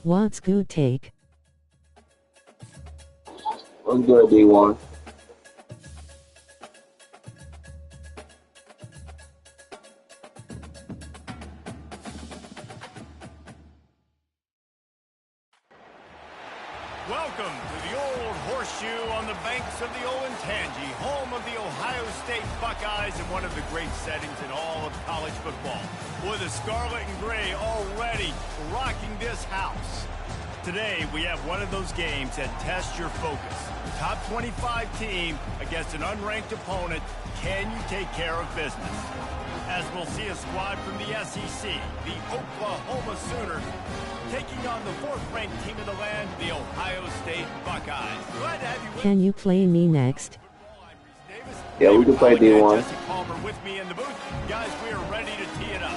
What's good take? What's good, D1? Welcome to the old horseshoe on the banks of the Olentangy, home of the Ohio State Buckeyes and one of the great settings in all of college football. With the scarlet and gray already rocking this house. Today, we have one of those games that tests your focus. Top 25 team against an unranked opponent. Can you take care of business? As we'll see a squad from the SEC, the Oklahoma Sooners, taking on the fourth-ranked team of the land, the Ohio State Buckeyes. Glad to have you with Can you play me next? Yeah, we can play D1. Jesse Palmer with me in the booth. Guys, we are ready to tee it up.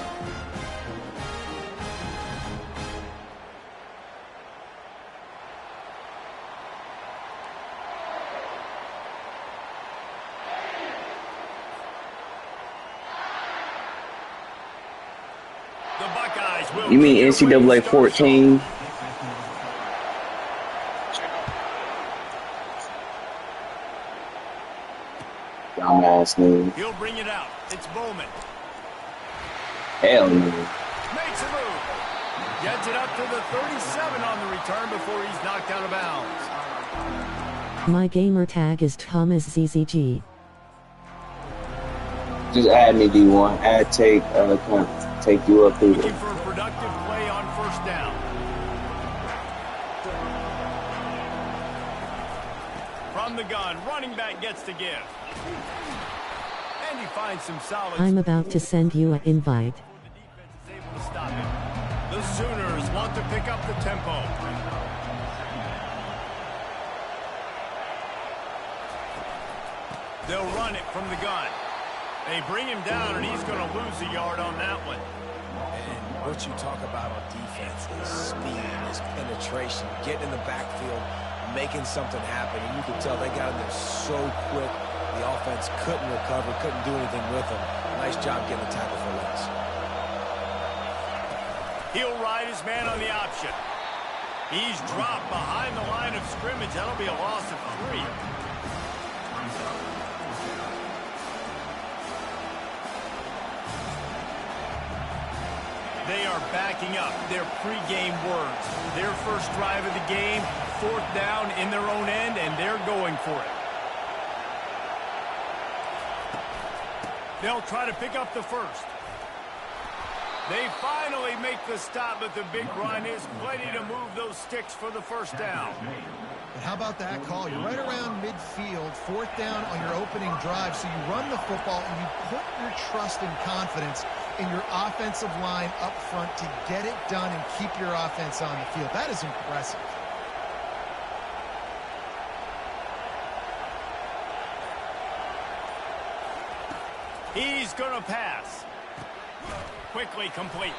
The Buckeyes will You mean kick it away NCAA to start us 14? off. Dumbass nigga. He'll bring it out. It's Bowman. Hell no. Makes a move. Gets it up to the 37 on the return before he's knocked out of bounds. My gamer tag is ThomasZZG. Just add me, D1. Add take, take you up through Looking there. for a productive play on first down. From the gun, running back gets the give. And he finds some solid. I'm about to send you an invite. The defense is able to stop him. The Sooners want to pick up the tempo. They'll run it from the gun. They bring him down, and he's going to lose a yard on that one. And what you talk about on defense is speed, is penetration, getting in the backfield, making something happen. And you can tell they got in there so quick, the offense couldn't recover, couldn't do anything with them. Nice job getting the tackle for loss. He'll ride his man on the option. He's dropped behind the line of scrimmage. That'll be a loss of 3. They are backing up their pregame words. Their first drive of the game, fourth down in their own end, and they're going for it. They'll try to pick up the first. They finally make the stop, but the big run is plenty to move those sticks for the first down. But how about that call? You're right around midfield, fourth down on your opening drive, so you run the football and you put your trust and confidence in your offensive line up front to get it done and keep your offense on the field. That is impressive. He's going to pass. Quickly complete.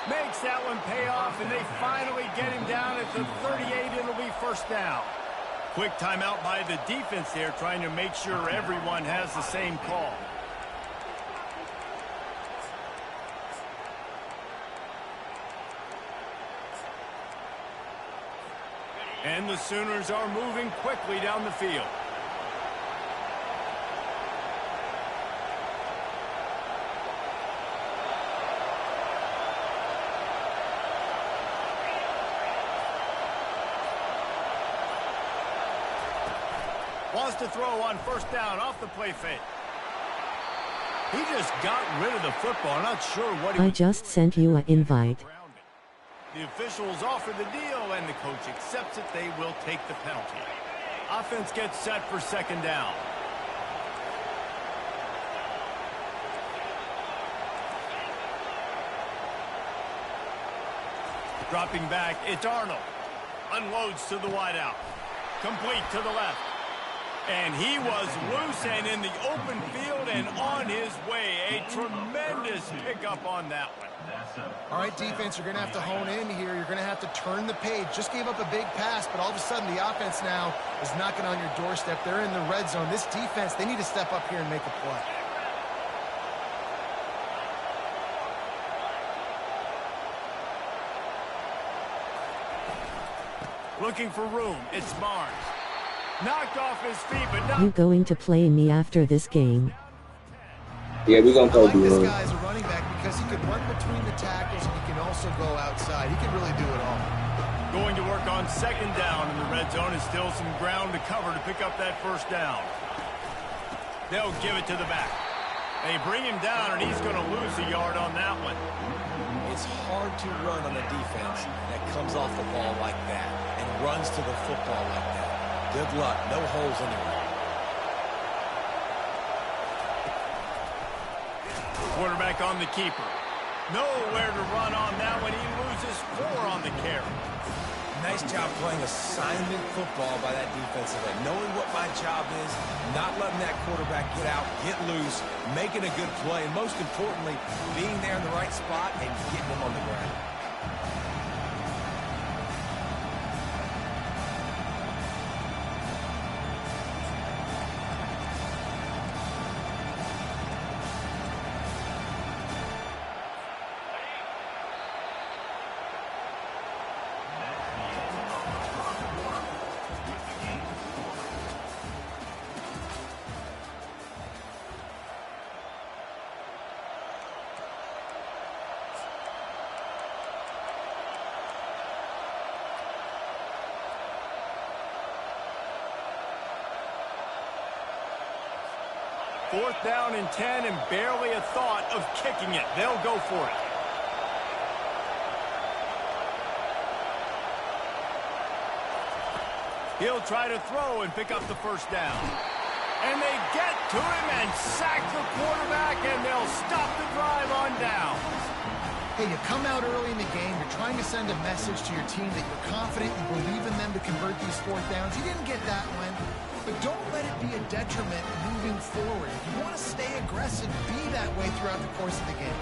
Makes that one pay off, and they finally get him down at the 38. It'll be first down. Quick timeout by the defense there, trying to make sure everyone has the same call. And the Sooners are moving quickly down the field. Wants to throw on first down off the play fake. He just got rid of the football. I'm not sure what he I was just sent you an invite. The officials offer the deal, and the coach accepts it. They will take the penalty. Offense gets set for second down. Dropping back, it's Arnold. Unloads to the wideout. Complete to the left. And he was loose and in the open field and on his way. A tremendous pickup on that one. All right, defense, you're going to have to hone in here. You're going to have to turn the page. Just gave up a big pass, but all of a sudden the offense now is knocking on your doorstep. They're in the red zone. This defense, they need to step up here and make a play. Looking for room. It's Mars. Knocked off his feet, but not... You going to play me after this game? Yeah, we're going to I go like do this it. guy as a running back because he can run between the tackles and he can also go outside. He can really do it all. Going to work on second down in the red zone is still some ground to cover to pick up that first down. They'll give it to the back. They bring him down, and he's going to lose a yard on that one. It's hard to run on a defense that comes off the ball like that and runs to the football like that. Good luck. No holes anywhere. Quarterback on the keeper. Nowhere to run on that one. He loses 4 on the carry. Nice job playing assignment football by that defensive end. Knowing what my job is, not letting that quarterback get out, get loose, making a good play, and most importantly, being there in the right spot and getting him on the ground. Fourth down and 10 and barely a thought of kicking it. They'll go for it. He'll try to throw and pick up the first down. And they get to him and sack the quarterback, and they'll stop the drive on down. Hey, you come out early in the game, you're trying to send a message to your team that you're confident, you believe in them to convert these fourth downs. You didn't get that one, but don't let it be a detriment moving forward. If you want to stay aggressive, be that way throughout the course of the game.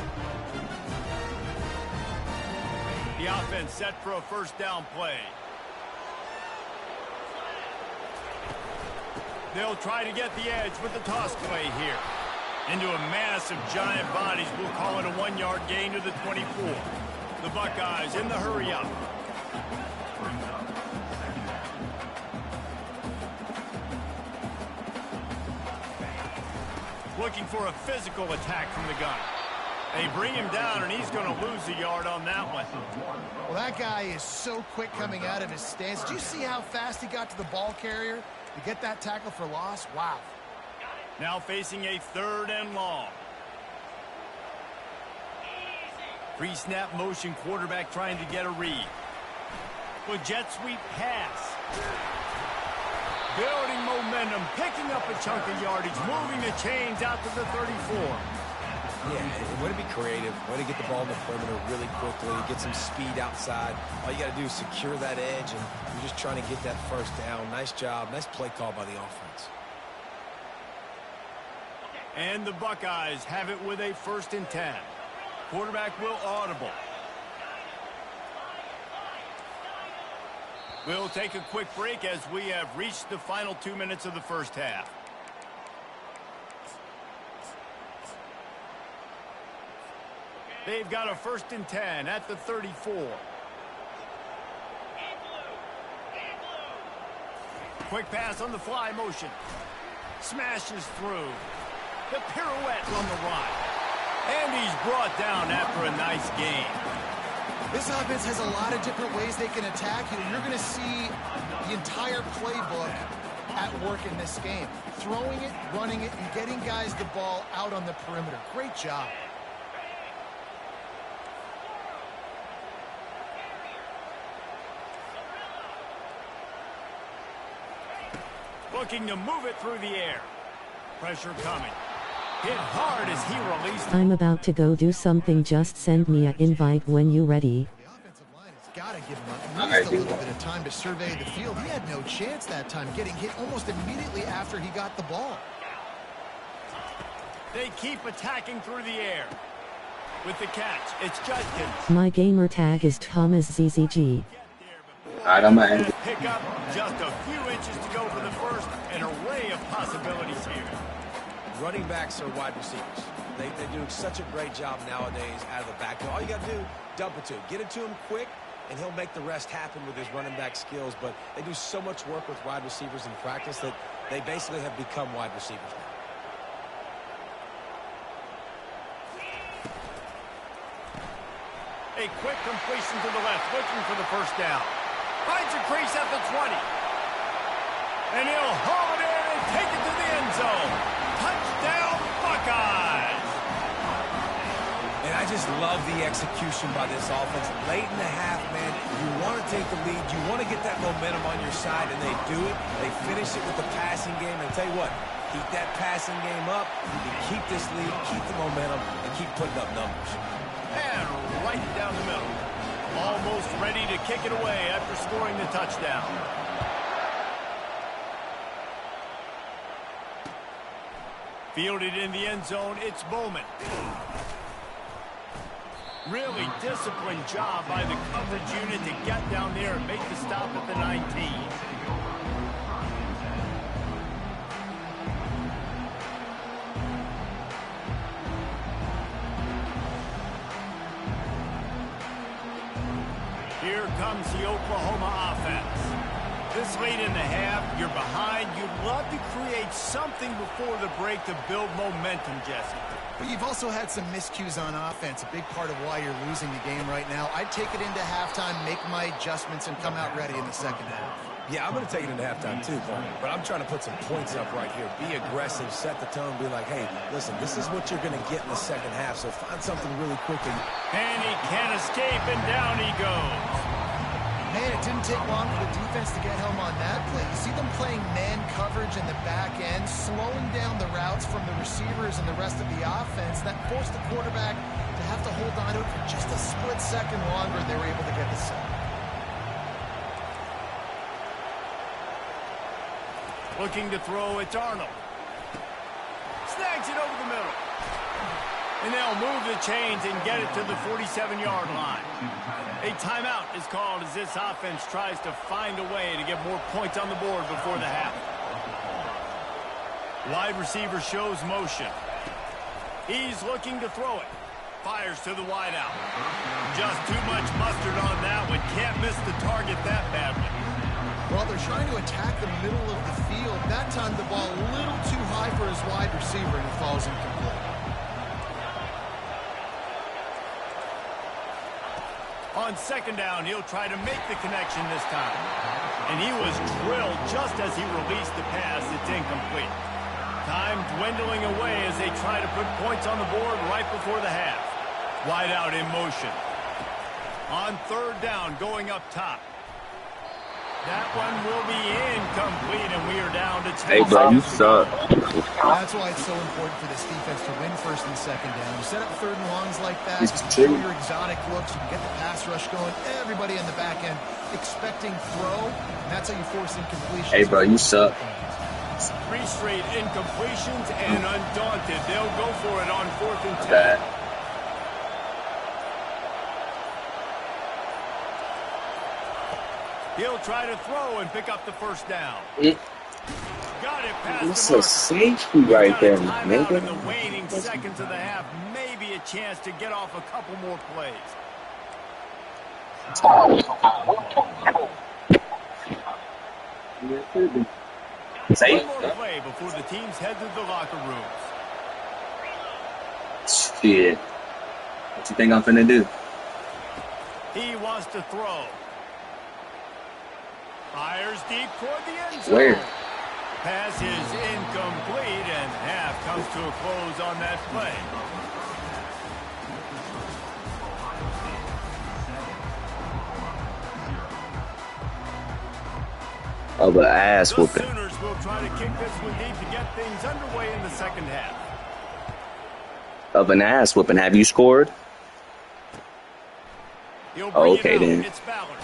The offense set for a first down play. They'll try to get the edge with the toss play here. Into a mass of giant bodies. We'll call it a 1-yard gain to the 24. The Buckeyes in the hurry up. Looking for a physical attack from the gun. They bring him down, and he's going to lose a yard on that one. Well, that guy is so quick coming out of his stance. Did you see how fast he got to the ball carrier to get that tackle for loss? Wow. Now facing a 3rd and long. Pre-snap motion, quarterback trying to get a read. With jet sweep pass. Building momentum, picking up a chunk of yardage, moving the chains out to the 34. Yeah, way to be creative, way to get the ball in the perimeter really quickly, get some speed outside. All you got to do is secure that edge, and you're just trying to get that first down. Nice job, nice play call by the offense. And the Buckeyes have it with a 1st and 10. Quarterback will audible. We'll take a quick break as we have reached the final 2 minutes of the first half. They've got a 1st and 10 at the 34. Quick pass on the fly motion. Smashes through. The pirouette on the right. And he's brought down after a nice gain. This offense has a lot of different ways they can attack you. You're going to see the entire playbook at work in this game. Throwing it, running it, and getting guys the ball out on the perimeter. Great job. Looking to move it through the air. Pressure coming. Hit hard as he released. I'm about to go do something. Just send me an invite when you ready. The offensive line has got to give him at least a little bit of time to survey the field. He had no chance that time, getting hit almost immediately after he got the ball. They keep attacking through the air. With the catch, it's Judkins. My gamer tag is ThomasZZG. All right, I'm going to Pick up just a few inches to go for the first. An array of possibilities here. Running backs are wide receivers. They do such a great job nowadays out of the backfield. All you got to do, dump it to him. Get it to him quick and he'll make the rest happen with his running back skills. But they do so much work with wide receivers in practice that they basically have become wide receivers now. A quick completion to the left, looking for the first down. Finds a crease at the 20. And he'll haul it in and take it to the end zone. Touchdown, Buckeyes! And I just love the execution by this offense. Late in the half, man, you want to take the lead. You want to get that momentum on your side, and they do it. They finish it with the passing game. And tell you what, keep that passing game up. You can keep this lead, keep the momentum, and keep putting up numbers. And right down the middle. Almost ready to kick it away after scoring the touchdown. Fielded in the end zone, it's Bowman. Really disciplined job by the coverage unit to get down there and make the stop at the 19. Here comes the Oklahoma offense. This late in the half, you're behind. You'd love to create something before the break to build momentum, Jesse. But you've also had some miscues on offense, a big part of why you're losing the game right now. I'd take it into halftime, make my adjustments, and come out ready in the second half. Yeah, I'm going to take it into halftime too, but I'm trying to put some points up right here. Be aggressive, set the tone, be like, hey, listen, this is what you're going to get in the second half, so find something really quickly. And he can't escape, and down he goes. Man, it didn't take long for the defense to get home on that play. You see them playing man coverage in the back end, slowing down the routes from the receivers and the rest of the offense. That forced the quarterback to have to hold on to it for just a split second longer. They were able to get the sack. Looking to throw, it's Arnold. Snags it over the middle. And they'll move the chains and get it to the 47-yard line. A timeout is called as this offense tries to find a way to get more points on the board before the half. Wide receiver shows motion. He's looking to throw it. Fires to the wideout. Just too much mustard on that one. Can't miss the target that badly. Well, they're trying to attack the middle of the field. That time the ball a little too high for his wide receiver, and it falls incomplete. On second down, he'll try to make the connection this time. And he was drilled just as he released the pass. It's incomplete. Time dwindling away as they try to put points on the board right before the half. Wide out in motion. On third down, going up top. That one will be incomplete, and we are down to 10. Hey, bro, you suck. That's why it's so important for this defense to win first and second down. You set up third and longs like that, you show your exotic looks, you can get the pass rush going, everybody in the back end expecting throw, and that's how you force incompletion. Hey, bro, you suck. 3 straight incompletions, and undaunted, they'll go for it on 4th and 10. He'll try to throw and pick up the first down. Got it past That's the a safety right there, nigga. In the waning seconds of the half, maybe a chance to get off a couple more plays. Safe. One more play before the teams head to the locker rooms. Shit. What you think I'm finna do? He wants to throw. Fires deep toward the end zone. Where? Pass is incomplete, and half comes to a close on that play. Of an ass The whooping. Sooners will try to kick this one deep to get things underway in the second half. Of an ass whooping. Have you scored? He'll bring Okay, it out. then. It's Ballard.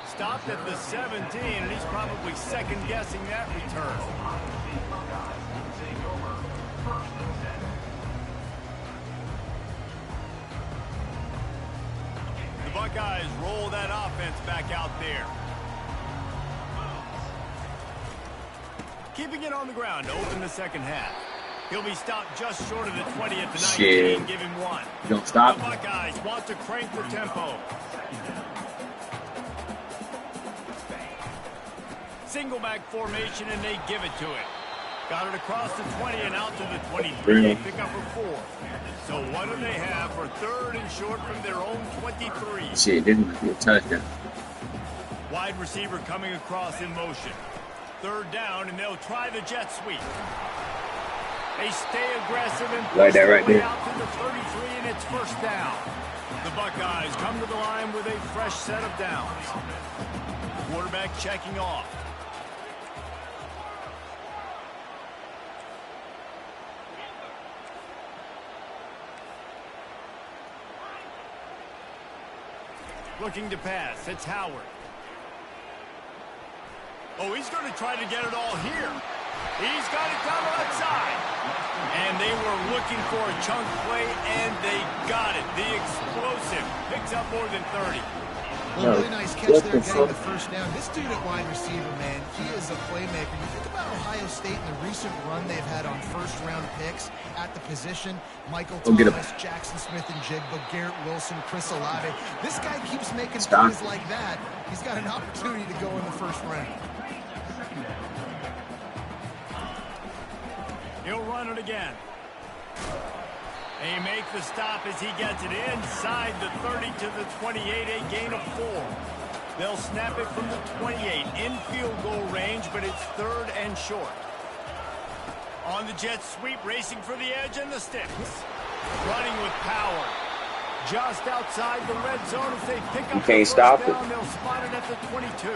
Stopped at the 17, and he's probably second-guessing that return. The Buckeyes roll that offense back out there. Keeping it on the ground to open the second half. He'll be stopped just short of the 20 at the 19. Shit. Give him one. Don't stop. The Buckeyes want to crank the tempo. Single back formation, and they give it to it. Got it across the 20 and out to the 23. They pick up a 4. So what do they have for 3rd and short from their own 23? Shit, didn't be a touchdown. Wide receiver coming across in motion. 3rd down, and they'll try the jet sweep. They stay aggressive and push their way out to the 33, and it's 1st down. The Buckeyes come to the line with a fresh set of downs. Quarterback checking off. Looking to pass. It's Howard. Oh, he's going to try to get it all here. He's got it down the left side. And they were looking for a chunk play, and they got it. The explosive picks up more than 30. Well, really nice catch there, getting the 1st down. This dude at wide receiver, man, he is a playmaker. You think about Ohio State and the recent run they've had on 1st-round picks at the position. Michael Thomas, Jackson Smith-Njigba, Garrett Wilson, Chris Olave. This guy keeps making plays like that. He's got an opportunity to go in the 1st round. He'll run it again. They make the stop as he gets it inside the 30 to the 28, a gain of 4. They'll snap it from the 28 in field goal range, but it's 3rd and short. On the jet sweep, racing for the edge and the sticks. Running with power. Just outside the red zone as they pick up the 1st down. They'll spot it at the 22.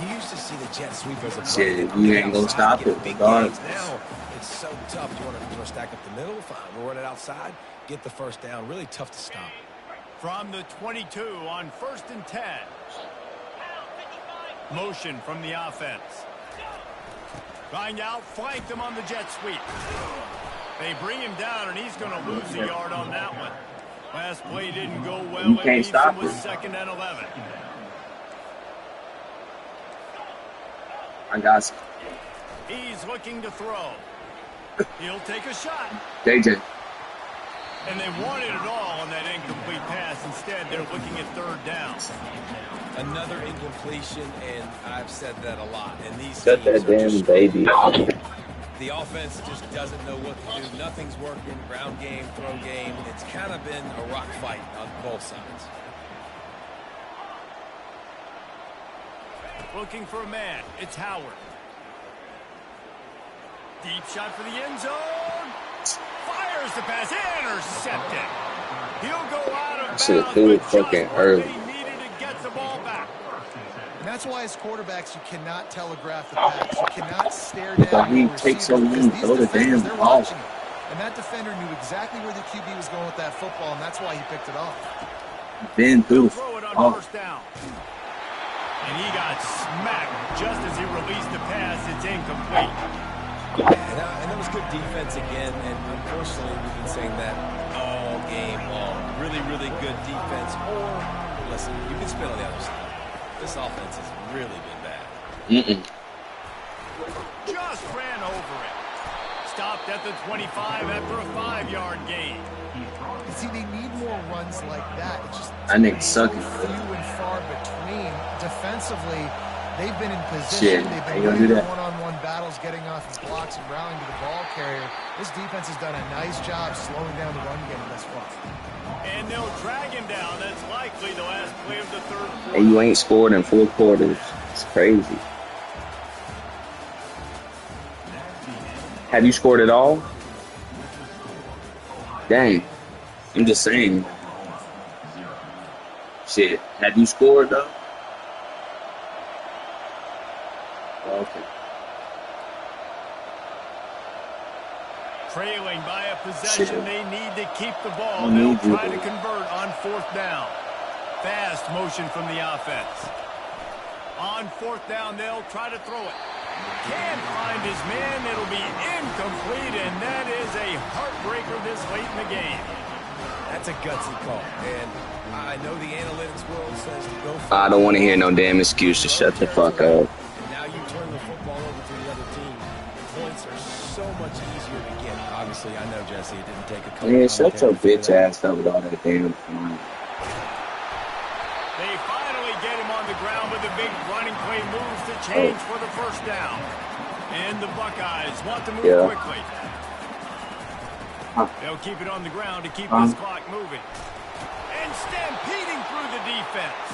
You used to see the jet sweep as a shit, you ain't gonna stop it. Now it's so tough. You want to stack up the middle? Fine. We'll run it outside. Get the 1st down. Really tough to stop. From the 22 on 1st and 10. Motion from the offense. Trying to outflank them on the jet sweep. They bring him down, and he's going to lose a yard on that one. Last play didn't go well. You can't stop it. 2nd and 11. I got you. He's looking to throw. He'll take a shot. JJ. And they wanted it all on that incomplete pass. Instead, they're looking at 3rd down. Another incompletion, and I've said that a lot. And these Shut that damn baby. The offense just doesn't know what to do. Nothing's working. Ground game, throw game. It's kind of been a rock fight on both sides. Looking for a man. It's Howard. Deep shot for the end zone. Fires the pass. Intercepted. He'll go out of bounds. Should have threw it fucking early. They needed to get the ball back. And that's why as quarterbacks you cannot telegraph the pass. You cannot stare down. He takes so long to throw the damn ball. And that defender knew exactly where the QB was going with that football, and that's why he picked it off. Then threw. Throw it on 1st down. And he got smacked just as he released the pass. It's incomplete. And that was good defense again. And unfortunately, we've been saying that all game long. Really, really good defense. Or, listen, you can spin on the other side. This offense has really been bad. Just ran over it. Stopped at the 25 after a 5-yard gain. See, they need more runs like that. It's just I think sucking. Few and far between. Defensively, they've been in position. Shit, They've I been ain't gonna do winning that. one-on-one battles, getting off his blocks and rallying to the ball carrier. This defense has done a nice job slowing down the run game thus far. And they'll drag him down. That's likely the last play of the 3rd quarter. Hey, you ain't scored in 4 quarters. It's crazy. Have you scored at all? Dang. I'm just saying. Shit. Have you scored, though? Okay. Trailing by a possession, Shit. they need to keep the ball. I They'll need you try to. to convert on 4th down. Fast motion from the offense. On 4th down, they'll try to throw it. Can't find his man. It'll be incomplete, and that is a heartbreaker this late in the game. That's a gutsy call. And I know the analytics world says to go for I don't want to hear no damn excuse to shut the fuck up. And now you turn the football over to the other team. points are so much easier to get. Obviously, I know, Jesse, it didn't take a couple Man, shut your commentaries to bitch ass up with all that damn fun. They finally get him on the ground with a big running play moves to change for the first down. And the Buckeyes want to move quickly. They'll keep it on the ground to keep this clock moving. And stampeding through the defense.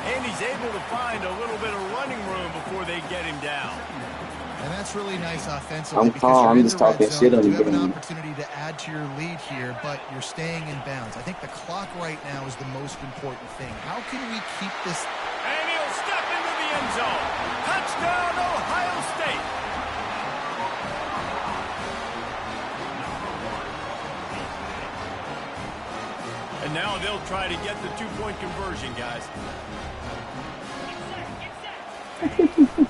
And he's able to find a little bit of running room before they get him down. And that's really nice offensively. I'm calm. I'm just talking shit on the game. You have an game. opportunity to add to your lead here, but you're staying in bounds. I think the clock right now is the most important thing. How can we keep this? And he'll step into the end zone. Touchdown, Ohio State. And now they'll try to get the two-point conversion, guys.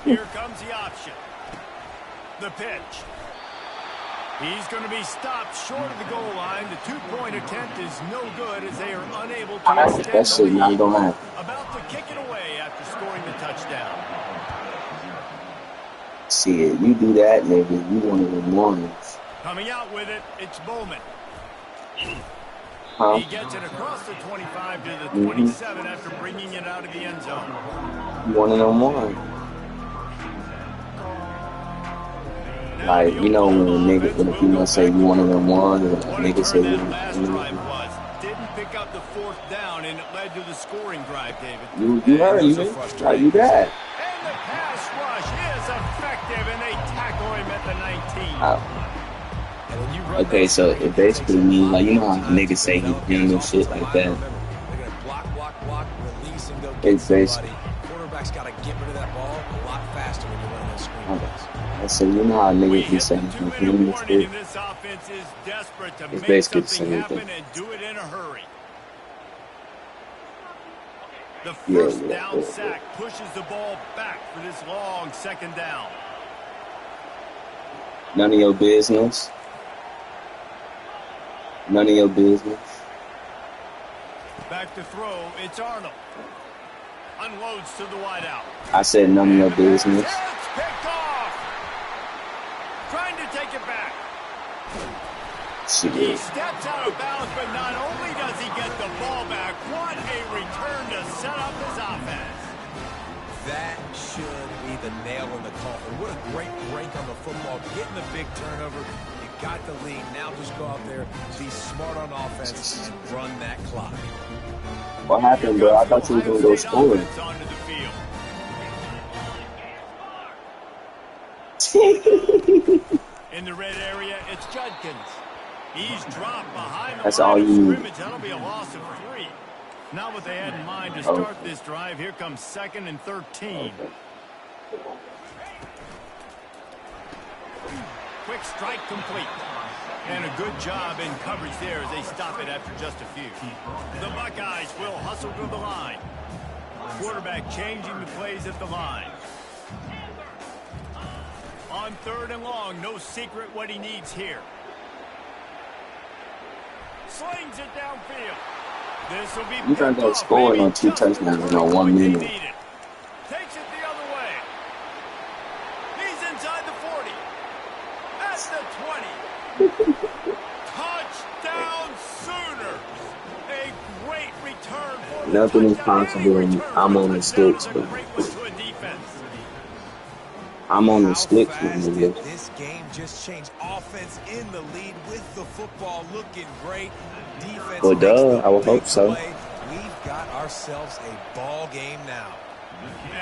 Here comes the option. The pitch. He's going to be stopped short of the goal line. The two-point attempt is no good as they are unable to extend That the shit not lead. gonna happen. About to kick it away after scoring the touchdown. Shit, you do that, nigga. You one of them ones. Coming out with it, it's Bowman. Huh? He gets it across the 25 to the 27 after bringing it out of the end zone. You one of them ones. Like, you know when a female say you one of them ones, and a nigga say you one of them ones. Didn't pick up the fourth down, and it led to the scoring drive, David. You heard me. Like, you that. And the pass rush is effective, and they tackle him at the 19. Okay, so it basically means, like, you know how niggas say he handle shit like that. It's basically. Quarterback's got to get rid of that ball a lot faster when you're running those screens. So you know how niggas be saying he handle shit. This offense is desperate to It's make basically the something same happen thing. and do it in a hurry. The first down sack pushes the ball back for this long second down. None of your business. None of your business. Back to throw, it's Arnold. Unloads to the wideout. I said none of your business. It's picked off. Trying to take it back. Shit. He steps out of bounds, but not only does he get the ball back, what a return to set up his offense. That should be the nail in the coffin. What a great break on the football. Getting the big turnover. You got the lead. Now just go out there, be smart on offense, and run that clock. What happened, bro? I thought you were going to go scoring. In the red area, it's Judkins. He's dropped behind the That's line all of you need. scrimmage. That'll be a loss of 3. Not what they had in mind to start this drive. Here comes 2nd and 13. Quick strike complete. And a good job in coverage there as they stop it after just a few. The Buckeyes will hustle to the line. Quarterback changing the plays at the line. On 3rd and long, no secret what he needs here. Slings it downfield. This will be You got that scoring on 2 touchdowns in 1 minute. Takes it the other way. He's inside the 40. At the 20. Touchdown Sooners. A great return for the Nothing is touchdown. possible, and I'm on the sticks, but I'm on the sticks, nigga. This game just changed. Offense in the lead with the football looking great. Defense. Well, duh, I would hope so. We've got ourselves a ball game now.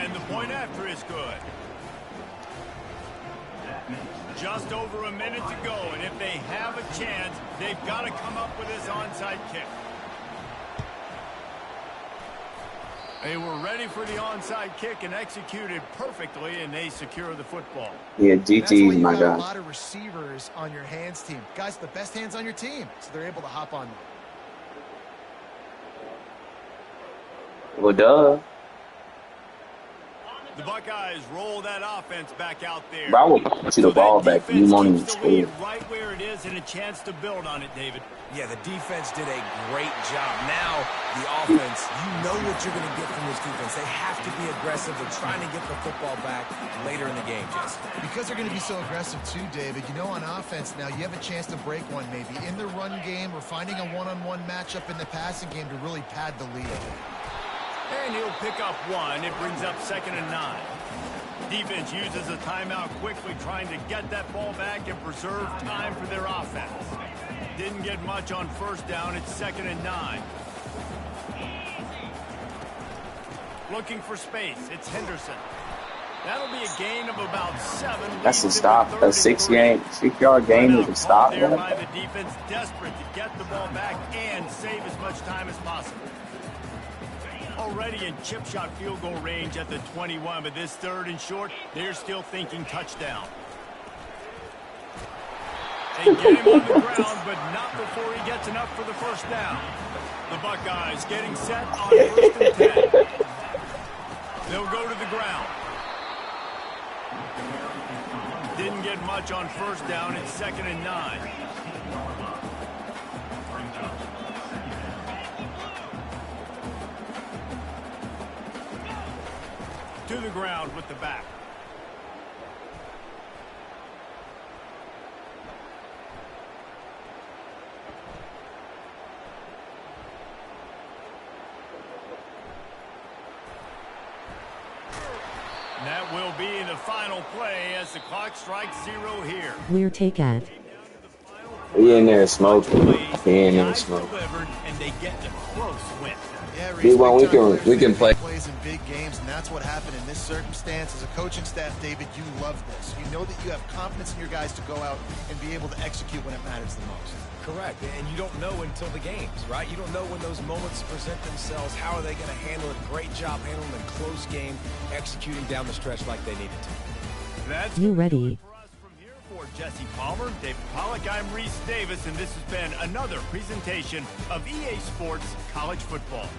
And the point after is good. Just over a minute to go, and if they have a chance, they've got to come up with this onside kick. They were ready for the onside kick and executed perfectly, and they secure the football. Yeah, That's why GT, you my have a guy. lot of receivers on your hands team. Guys, the best hands on your team, so they're able to hop on them. Well, duh. The Buckeyes roll that offense back out there. Bro, I will put you the ball back. You won't even score. Right where it is and a chance to build on it, David. Yeah, the defense did a great job. Now, the offense, you know what you're going to get from this defense. They have to be aggressive. They're trying to get the football back later in the game, Jesse. Because they're going to be so aggressive too, David. You know, on offense now, you have a chance to break one maybe in the run game or finding a one-on-one matchup in the passing game to really pad the lead. And he'll pick up one. It brings up 2nd and 9. Defense uses a timeout quickly, trying to get that ball back and preserve time for their offense. Didn't get much on 1st down. It's 2nd and 9. Looking for space. It's Henderson. That'll be a gain of about 7. That's a stop. A 6-yard gain is a stop. There by the defense, desperate to get the ball back and save as much time as possible. Already in chip shot field goal range at the 21, but this 3rd and short, they're still thinking touchdown. They get him on the ground, but not before he gets enough for the 1st down. The Buckeyes getting set on 1st and 10. They'll go to the ground. Didn't get much on 1st down. It's 2nd and 9. To the ground with the back. That will be the final play as the clock strikes 0 here. We're take at. He in there smoking. He in there smoking. And they get a close win. Yeah, we can play plays in big games, and that's what happened in this circumstance. As a coaching staff, David, you love this. You know that you have confidence in your guys to go out and be able to execute when it matters the most. Correct, and you don't know until the games, right? You don't know when those moments present themselves. How are they going to handle it? Great job handling a close game, executing down the stretch like they needed to. That's You ready? for us from here for Jesse Palmer, David Pollack, I'm Reese Davis, and this has been another presentation of EA Sports College Football.